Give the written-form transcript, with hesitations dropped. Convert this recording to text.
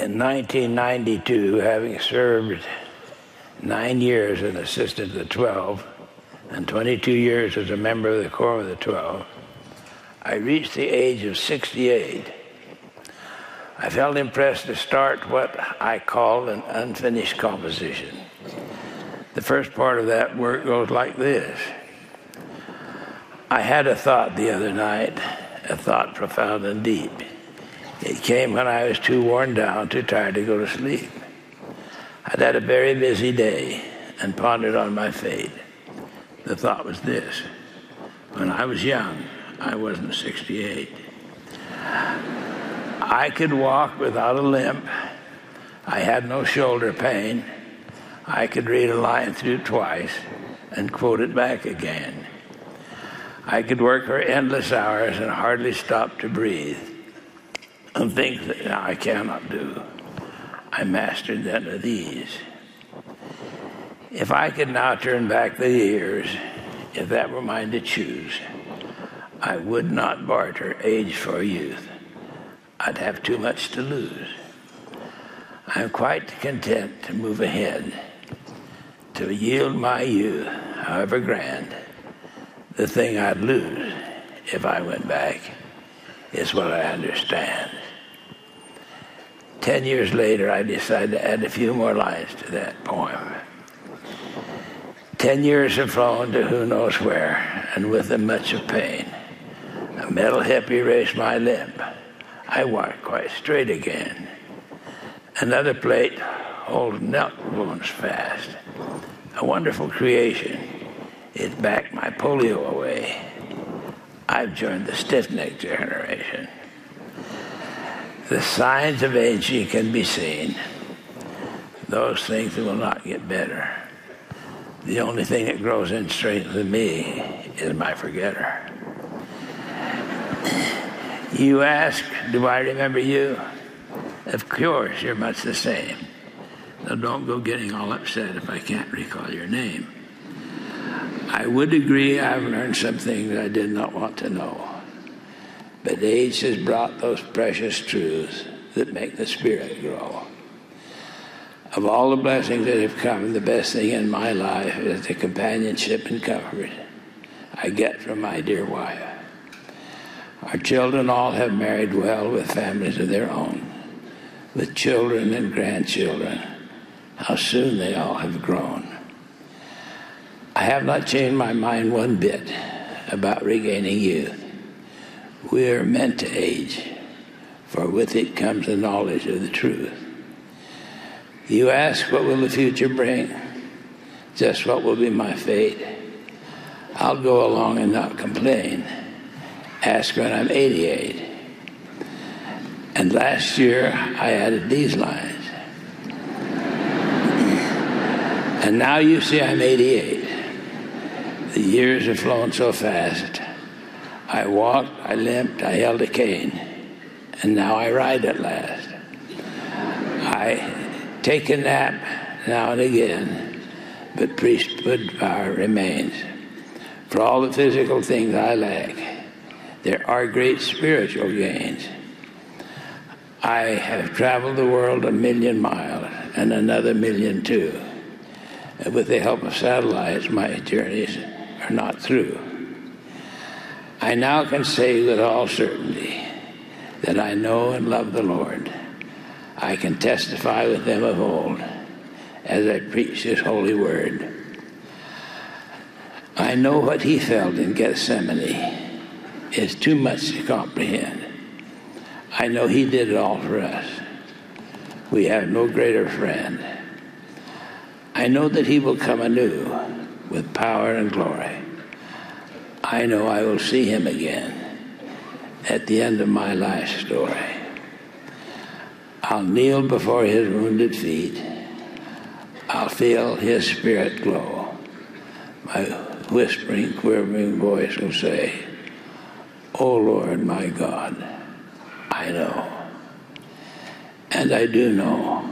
In 1992, having served 9 years as an assistant to the 12 and 22 years as a member of the Quorum of the 12, I reached the age of 68. I felt impressed to start what I call an unfinished composition. The first part of that work goes like this. I had a thought the other night, a thought profound and deep. It came when I was too worn down, too tired to go to sleep. I'd had a very busy day and pondered on my fate. The thought was this. When I was young, I wasn't 68. I could walk without a limp. I had no shoulder pain. I could read a line through twice and quote it back again. I could work for endless hours and hardly stop to breathe. And things that now I cannot do, I mastered them with ease. If I could now turn back the years, if that were mine to choose, I would not barter age for youth. I'd have too much to lose. I'm quite content to move ahead, to yield my youth, however grand. The thing I'd lose if I went back is what I understand. 10 years later, I decided to add a few more lines to that poem. 10 years have flown to who knows where, and with them much of pain. A metal hip erased my limp. I walk quite straight again. Another plate holds neck bones fast. A wonderful creation. It backed my polio away. I've joined the stiff-necked generation. The signs of aging can be seen. Those things will not get better. The only thing that grows in strength in me is my forgetter. You ask, do I remember you? Of course, you're much the same. Now don't go getting all upset if I can't recall your name. I would agree I've learned some things I did not want to know. But age has brought those precious truths that make the spirit grow. Of all the blessings that have come, the best thing in my life is the companionship and comfort I get from my dear wife. Our children all have married well with families of their own, with children and grandchildren. How soon they all have grown. I have not changed my mind one bit about regaining youth. We are meant to age, for with it comes the knowledge of the truth. You ask, what will the future bring? Just what will be my fate? I'll go along and not complain. Ask when I'm 88. And last year, I added these lines. And now you see I'm 88. The years have flown so fast. I walked, I limped, I held a cane, and now I ride at last. I take a nap now and again, but priesthood power remains. For all the physical things I lack, there are great spiritual gains. I have traveled the world 1,000,000 miles, and another 1,000,000 too. And with the help of satellites, my journeys are not through. I now can say with all certainty that I know and love the Lord. I can testify with them of old as I preach his holy word. I know what he felt in Gethsemane is too much to comprehend. I know he did it all for us. We have no greater friend. I know that he will come anew with power and glory. I know I will see him again at the end of my life story. I'll kneel before his wounded feet. I'll feel his spirit glow. My whispering, quivering voice will say, "O Lord, my God, I know." And I do know